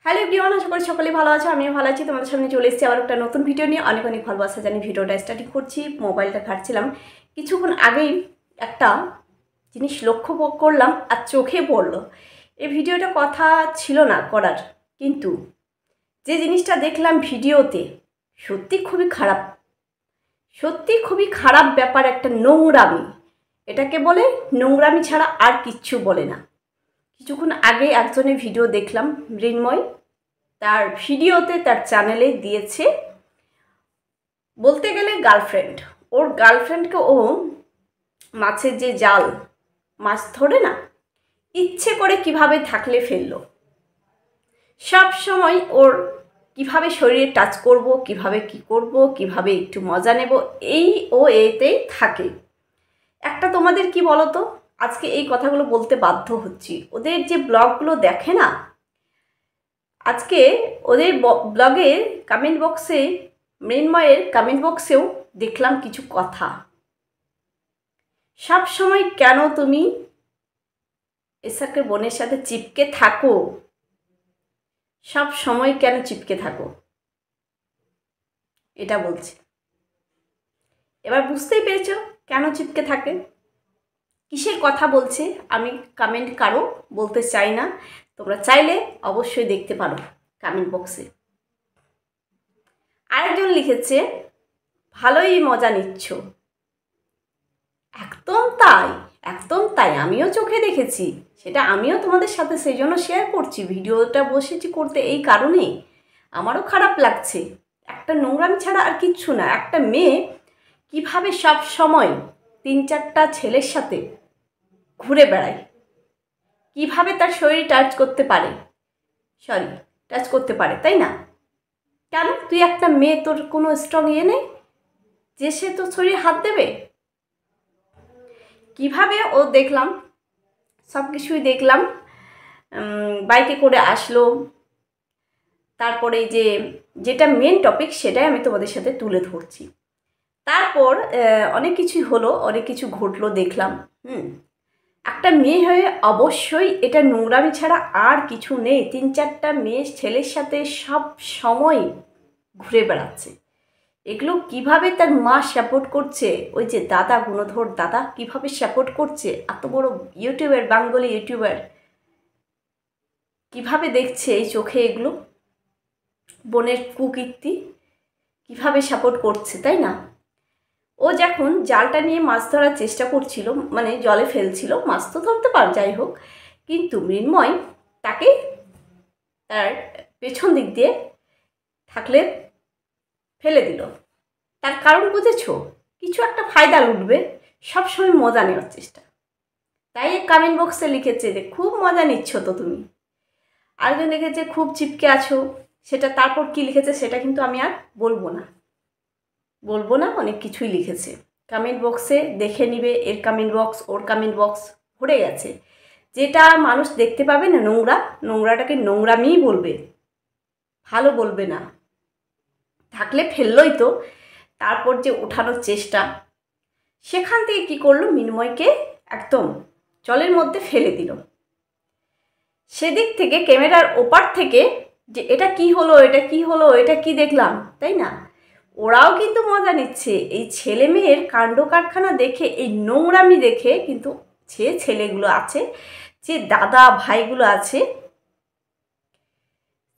Hello everyone, আশা করি সকলেই ভালো আছো। আমিও ভালো আছি। তোমাদের সামনে চলে এসেছি আবার একটা নতুন ভিডিও নিয়ে। অনেক অনেক ভালোবাসা জানি ভিডিওটা স্টার্টিং করছি। মোবাইলটা ঘাঁটছিলাম, কিছুক্ষণ আগেই একটা জিনিস লক্ষ্য করলাম আর চোখে পড়লো। এই ভিডিওটা কথা ছিল না করার, কিন্তু যে জিনিসটা দেখলাম ভিডিওতে সত্যি খুবই খারাপ, সত্যি খুবই খারাপ ব্যাপার। একটা নোংরামি, এটাকে বলে নোংরামি ছাড়া আর কিচ্ছু বলে না। কিছুক্ষণ আগে একজনের ভিডিও দেখলাম, মৃন্ময়, তার ভিডিওতে তার চ্যানেলে দিয়েছে বলতে গেলে গার্লফ্রেন্ড, ওর গার্লফ্রেন্ডকে ও মাছের যে জাল মাছ ধরে না, ইচ্ছে করে কিভাবে থাকলে ফেললো। সব সময় ওর কিভাবে শরীরে টাচ করব, কিভাবে কি করব, কিভাবে একটু মজা নেব, এই ও এতেই থাকে। একটা তোমাদের কি বলো তো, আজকে এই কথাগুলো বলতে বাধ্য হচ্ছি। ওদের যে ব্লগগুলো দেখে না, আজকে ওদের ব্লগের কমেন্ট বক্সে, মৃন্ময়ের কমেন্ট বক্সেও দেখলাম কিছু কথা। সব সময় কেন তুমি এসাকের বোনের সাথে চিপকে থাকো? সব সময় কেন চিপকে থাকো, এটা বলছে। এবার বুঝতেই পেরেছো কেন চিপকে থাকে, কিসের কথা বলছে। আমি কমেন্ট কারো বলতে চাই না, তোমরা চাইলে অবশ্যই দেখতে পারো কমেন্ট বক্সে। আরেকজন লিখেছে, ভালোই মজা নিচ্ছ। একদম তাই, একদম তাই, আমিও চোখে দেখেছি, সেটা আমিও তোমাদের সাথে সেই জন্য শেয়ার করছি। ভিডিওটা বসেছি করতে এই কারণে, আমারও খারাপ লাগছে। একটা নোংরামি ছাড়া আর কিচ্ছু না। একটা মেয়ে কিভাবে সব সময় 3-4টা ছেলের সাথে ঘুরে বেড়ায়, কিভাবে তার শরীর টাচ করতে পারে, টাচ করতে পারে, তাই না? কেন তুই একটা মেয়ে, তোর কোনো স্ট্রং নেই যে সে তোর শরীরে হাত দেবে? কিভাবে ও দেখলাম, সব কিছুই দেখলাম। বাইকে করে আসলো, তারপরে যেটা মেন টপিক সেটাই আমি তোমাদের সাথে তুলে ধরছি। তারপর অনেক কিছুই হলো, অনেক কিছু ঘটলো দেখলাম। একটা মেয়ে হয়ে অবশ্যই এটা নোংরামি ছাড়া আর কিছু নেই। 3-4টা মেয়ে ছেলের সাথে সব সময় ঘুরে বেড়াচ্ছে। এগুলো কিভাবে তার মা সাপোর্ট করছে, ওই যে দাদা, গুণধর দাদা কিভাবে সাপোর্ট করছে, এত বড় ইউটিউবার, বাঙালি ইউটিউবার, কিভাবে দেখছে এই চোখে এগুলো, বোনের কুকীর্তি কিভাবে সাপোর্ট করছে, তাই না? ও যখন জালটা নিয়ে মাছ ধরার চেষ্টা করছিল, মানে জলে ফেলছিল, মাছ তো ধরতে পার, যাই হোক, কিন্তু মৃন্ময় তাকে তার পেছন দিক দিয়ে থাকলে ফেলে দিল। তার কারণ বুঝেছো? কিছু একটা ফায়দা লুটবে, সবসময় মজা নেওয়ার চেষ্টা। তাই কমেন্ট বক্সে লিখেছে যে খুব মজা নিচ্ছ তো তুমি। আরেকজন লিখেছে খুব চিপকে আছো। সেটা তারপর কি লিখেছে সেটা কিন্তু আমি আর বলবো না, অনেক কিছুই লিখেছে। কমেন্ট বক্সে দেখে নিবে, এর কমেন্ট বক্স ওর কমেন্ট বক্স ভরে গেছে। যেটা মানুষ দেখতে পাবে না নোংরাটাকে নোংরামিই বলবে, ভালো বলবে না। থাকলে ফেললই তো। তারপর যে ওঠানোর চেষ্টা, সেখান থেকে কি করলো, মৃন্ময়কে একদম জলের মধ্যে ফেলে দিল। সেদিক থেকে ক্যামেরার ওপার থেকে যে এটা কি হলো, এটা কি হলো, এটা কি দেখলাম, তাই না? ওরাও কিন্তু মজা নিচ্ছে এই ছেলে মেয়ের কাণ্ড কারখানা দেখে, এই নোংরামি দেখে। কিন্তু যে ছেলেগুলো আছে, যে দাদা ভাইগুলো আছে,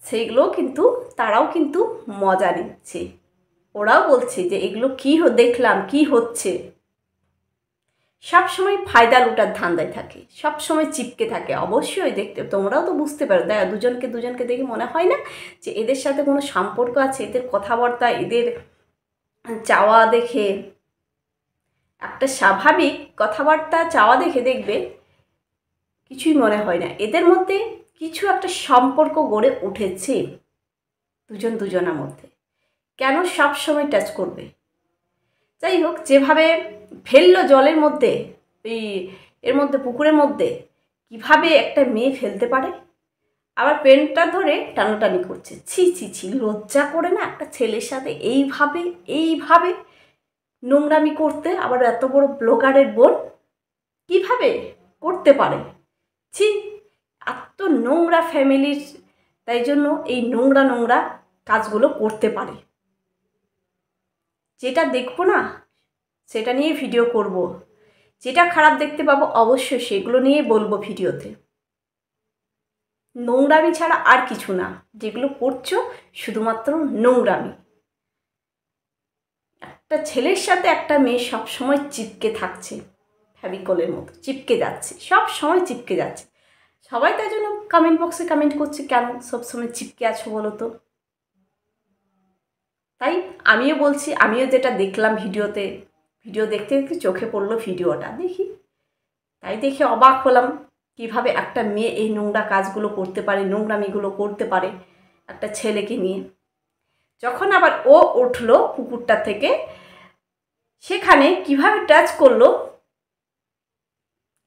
সেইগুলো কিন্তু তারাও কিন্তু মজা নিচ্ছে। ওরাও বলছে যে এগুলো কি দেখলাম, কি হচ্ছে। সব সময় ফায়দা লুটার ধান্দায় থাকে, সব সময় চিপকে থাকে। অবশ্যই দেখতে তোমরাও তো বুঝতে পারো, দুজনকে দেখে মনে হয় না যে এদের সাথে কোনো সম্পর্ক আছে? এদের কথাবার্তা, এদের চাওয়া দেখে, একটা স্বাভাবিক কথাবার্তা চাওয়া দেখে দেখবে কিছুই মনে হয় না। এদের মধ্যে কিছু একটা সম্পর্ক গড়ে উঠেছে দুজনের মধ্যে। কেন সব সময় টাচ করবে? যাই হোক, যেভাবে ফেললো জলের মধ্যে, এর মধ্যে পুকুরের মধ্যে, কিভাবে একটা মেয়ে ফেলতে পারে? আবার পেনটা ধরে টানাটানি করছে। ছি ছি ছি, লজ্জা করে না একটা ছেলের সাথে এইভাবে নোংরামি করতে? আবার এত বড় ব্লগারের বোন কিভাবে করতে পারে? ছি, এত নোংরা ফ্যামিলির তাই জন্য এই নোংরা নোংরা কাজগুলো করতে পারে। যেটা দেখবো না সেটা নিয়ে ভিডিও করব, যেটা খারাপ দেখতে পাবো অবশ্যই সেগুলো নিয়ে বলবো ভিডিওতে। নোংরামি ছাড়া আর কিছু না, যেগুলো করছো শুধুমাত্র নোংরামি। একটা ছেলের সাথে একটা মেয়ে সব সময় চিপকে থাকছে, ফ্যাবিকলের মতো চিপকে যাচ্ছে, সব সময় চিপকে যাচ্ছে। সবাই তাই জন্য কমেন্ট বক্সে কমেন্ট করছে, কেন সবসময় চিপকে আছো বলো তো। তাই আমিও বলছি, আমিও যেটা দেখলাম ভিডিওতে, ভিডিও দেখতে দেখতে চোখে পড়লো ভিডিওটা দেখি, তাই দেখে অবাক হলাম কিভাবে একটা মেয়ে এই নোংরা কাজগুলো করতে পারে, নোংরামিগুলো করতে পারে একটা ছেলেকে নিয়ে। যখন আবার ও উঠলো পুকুরটা থেকে, সেখানে কিভাবে টাচ করলো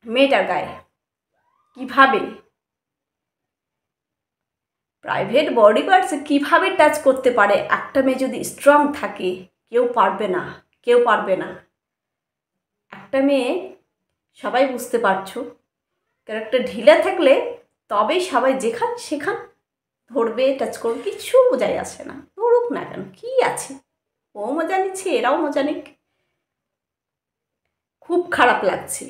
মেয়েটার গায়ে, কিভাবে প্রাইভেট বডি পার্টসে কীভাবে টাচ করতে পারে একটা মেয়ে যদি স্ট্রং থাকে। কেউ পারবে না, কেউ পারবে না। একটা মেয়ে, সবাই বুঝতে পারছো, ক্যারেক্টার ঢিলা থাকলে তবেই সবাই যেখান সেখান ধরবে, টাচ করবে, কিছু বোঝাই আসে না। ধরুক না কেন, কী আছে, ও মজা নিচ্ছে, এরাও মজা নিক। খুব খারাপ লাগছে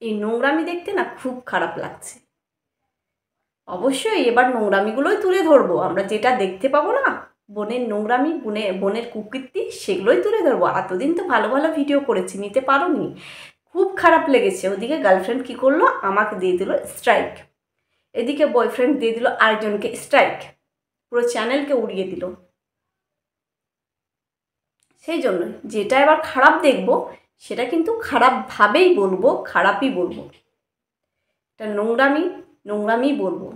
এই নোংরামি দেখতে, না খুব খারাপ লাগছে। অবশ্যই এবার নোংরামিগুলোই তুলে ধরবো, আমরা যেটা দেখতে পাবো না বোনের নোংরামি, বোনের কুকীর্তি, সেগুলোই তুলে ধরবো। এতদিন তো ভালো ভালো ভিডিও করেছি, নিতে পারো নি। খুব খারাপ লেগেছে। ওদিকে গার্লফ্রেন্ড কী করলো, আমাকে দিয়ে দিল স্ট্রাইক, এদিকে বয়ফ্রেন্ড দিয়ে দিল আরেকজনকে স্ট্রাইক, পুরো চ্যানেলকে উড়িয়ে দিল। সেই জন্য যেটা এবার খারাপ দেখবো সেটা কিন্তু খারাপভাবেই বলবো, খারাপই বলবো। এটা নোংরামি, নোংরামি বলবো,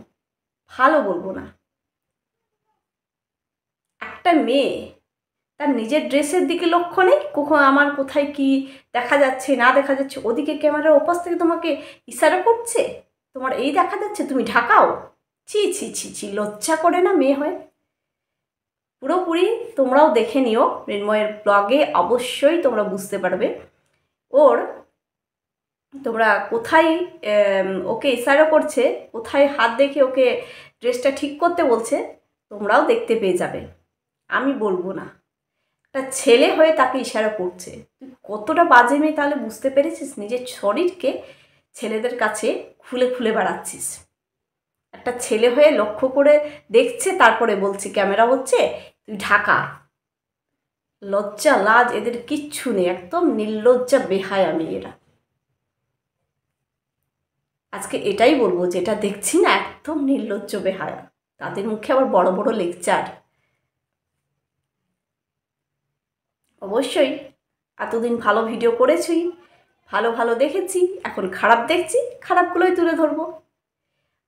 ভালো বলবো না। একটা মেয়ে তার নিজের ড্রেসের দিকে লক্ষ্য নেই, কখন আমার কোথায় কি দেখা যাচ্ছে না দেখা যাচ্ছে, ওদিকে ক্যামেরার ওপাশ থেকে তোমাকে ইশারা করছে, তোমার এই দেখা যাচ্ছে, তুমি ঢাকাও। ছি ছি ছি ছি, লজ্জা করে না মেয়ে হয়? পুরোপুরি তোমরাও দেখে নিও মৃন্ময়ের ব্লগে, অবশ্যই তোমরা বুঝতে পারবে ওর, তোমরা কোথায় ওকে ইশারা করছে, কোথায় হাত দেখে ওকে ড্রেসটা ঠিক করতে বলছে, তোমরাও দেখতে পেয়ে যাবে। আমি বলবো না। একটা ছেলে হয়ে তাকে ইশারা করছে, তুই কতটা বাজে মেয়ে তাহলে বুঝতে পেরেছিস? নিজের শরীরকে ছেলেদের কাছে খুলে খুলে বেড়াচ্ছিস। একটা ছেলে হয়ে লক্ষ্য করে দেখছে, তারপরে বলছে ক্যামেরা হচ্ছে, তুই ঢাকা। লজ্জা লাজ এদের কিচ্ছু নেই, একদম নির্লজ্জা বেহায়া মেয়েরা। আজকে এটাই বলবো, যেটা দেখছি না একদম নির্লজ্জ বেহায়া, তাদের মুখে আবার বড় বড় লেকচার। অবশ্যই এতদিন ভালো ভিডিও করেছি, ভালো ভালো দেখেছি, এখন খারাপ দেখছি, খারাপগুলোই তুলে ধরবো।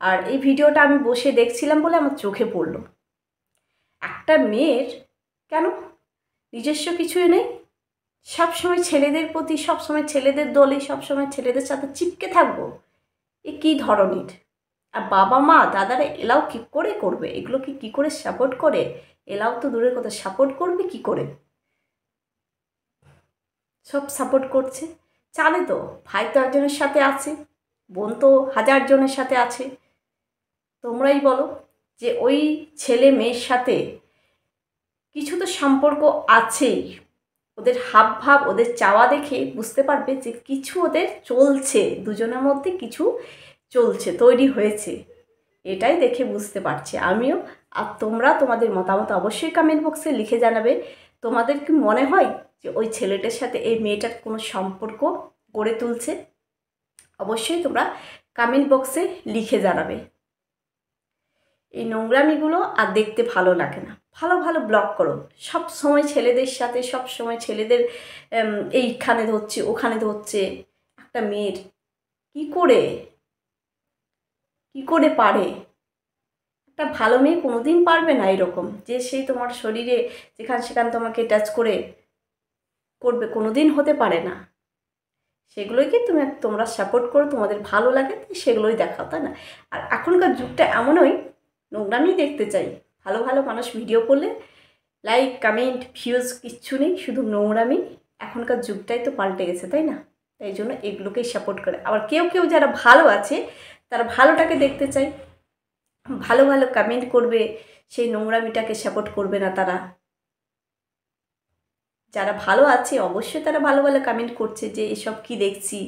আর এই ভিডিওটা আমি বসে দেখছিলাম বলে আমার চোখে পড়লো, একটা মেয়ের কেন নিজস্ব কিছুই নেই, সবসময় ছেলেদের প্রতি, সবসময় ছেলেদের দলে, সবসময় ছেলেদের সাথে চিপকে থাকবো, এ কী ধরনের? আর বাবা মা দাদারা এলাও কী করে করবে? এগুলোকে কী করে সাপোর্ট করে? এলাও তো দূরের কথা, সাপোর্ট করবে কি করে? সব সাপোর্ট করছে, জানে তো ভাই তো একজনের সাথে আছে, বোন তো হাজার জনের সাথে আছে। তোমরাই বলো যে ওই ছেলে মেয়ের সাথে কিছু তো সম্পর্ক আছেই, ওদের হাব ভাব, ওদের চাওয়া দেখে বুঝতে পারবে যে কিছু ওদের চলছে, দুজনের মধ্যে কিছু চলছে, তৈরি হয়েছে, এটাই দেখে বুঝতে পারছি আমিও। আর তোমরা তোমাদের মতামত অবশ্যই কমেন্ট বক্সে লিখে জানাবে। তোমাদের কি মনে হয় যে ওই ছেলেটার সাথে এই মেয়েটার কোনো সম্পর্ক গড়ে তুলছে? অবশ্যই তোমরা কমেন্ট বক্সে লিখে জানাবে। এই নোংরামিগুলো আর দেখতে ভালো লাগে না। ভালো ভালো ব্লগ করো, সব সময় ছেলেদের সাথে, সব সময় ছেলেদের এইখানে ধরছে ওখানে ধরছে। একটা মেয়ের কি করে পারে? একটা ভালো মেয়ে কোনোদিন পারবে না এরকম, যে সেই তোমার শরীরে যেখান সেখান তোমাকে টাচ করবে, কোনোদিন হতে পারে না। সেগুলোই কি তোমরা সাপোর্ট করো, তোমাদের ভালো লাগে সেগুলোই দেখাও, তাই না? আর এখনকার যুগটা এমনই, নোংরামি দেখতে চাই। ভালো ভালো মানুষ ভিডিও করলে লাইক কমেন্ট ভিউজ কিচ্ছু নেই, শুধু নোংরামি। এখনকার যুগটাই তো পাল্টে গেছে, তাই না? তাই জন্য এগুলোকেই সাপোর্ট করে। আবার কেউ কেউ যারা ভালো আছে তারা ভালোটাকে দেখতে চাই। ভালো ভালো কমেন্ট করবে, সেই নোংরামিটাকে সাপোর্ট করবে না তারা। যারা ভালো আছে অবশ্যই তারা ভালো ভালো কমেন্ট করছে যে এসব কি দেখছি,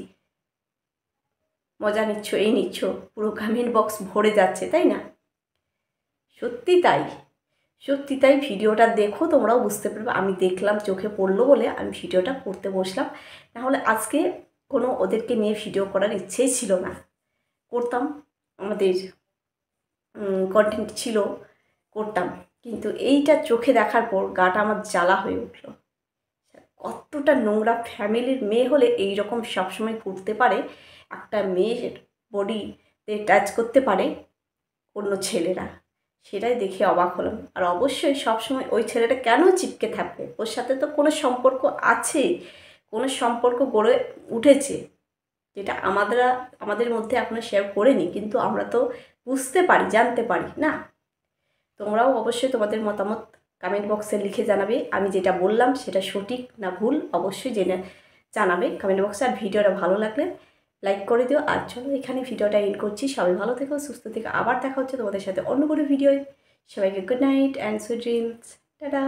মজা নিচ্ছ, এই নিচ্ছ, পুরো কমেন্ট বক্স ভরে যাচ্ছে, তাই না? সত্যি তাই, সত্যি তাই। ভিডিওটা দেখো, তোমরাও বুঝতে পারবে। আমি দেখলাম, চোখে পড়লো বলে আমি ভিডিওটা করতে বসলাম, নাহলে আজকে কোনো ওদেরকে নিয়ে ভিডিও করার ইচ্ছেই ছিল না। করতাম, আমাদের কন্টেন্ট ছিল, করতাম, কিন্তু এইটা চোখে দেখার পর গাটা আমার জ্বালা হয়ে উঠলো। কতটা নোংরা ফ্যামিলির মেয়ে হলে এই রকম সবসময় করতে পারে, একটা মেয়ের বডিতে টাচ করতে পারে অন্য ছেলেরা, সেটাই দেখে অবাক হলাম। আর অবশ্যই সবসময় ওই ছেলেটা কেন চিপকে থাকবে? ওর সাথে তো কোনো সম্পর্ক আছে, কোনো সম্পর্ক গড়ে উঠেছে, যেটা আমাদের মধ্যে এখনও শেয়ার করিনি, কিন্তু আমরা তো বুঝতে পারি, জানতে পারি না? তোমরাও অবশ্যই তোমাদের মতামত কমেন্ট বক্সে লিখে জানাবে। আমি যেটা বললাম সেটা সঠিক না ভুল অবশ্যই জানাবে কমেন্ট বক্সে। আর ভিডিওটা ভালো লাগলে লাইক করে দিও। আর চলো এখানে ভিডিওটা এন্ড করছি। সবাই ভালো থেকো, সুস্থ থেকো। আবার দেখা হচ্ছে তোমাদের সাথে অন্য কোনো ভিডিওয়। সবাইকে good night and sweet dreams. Tata.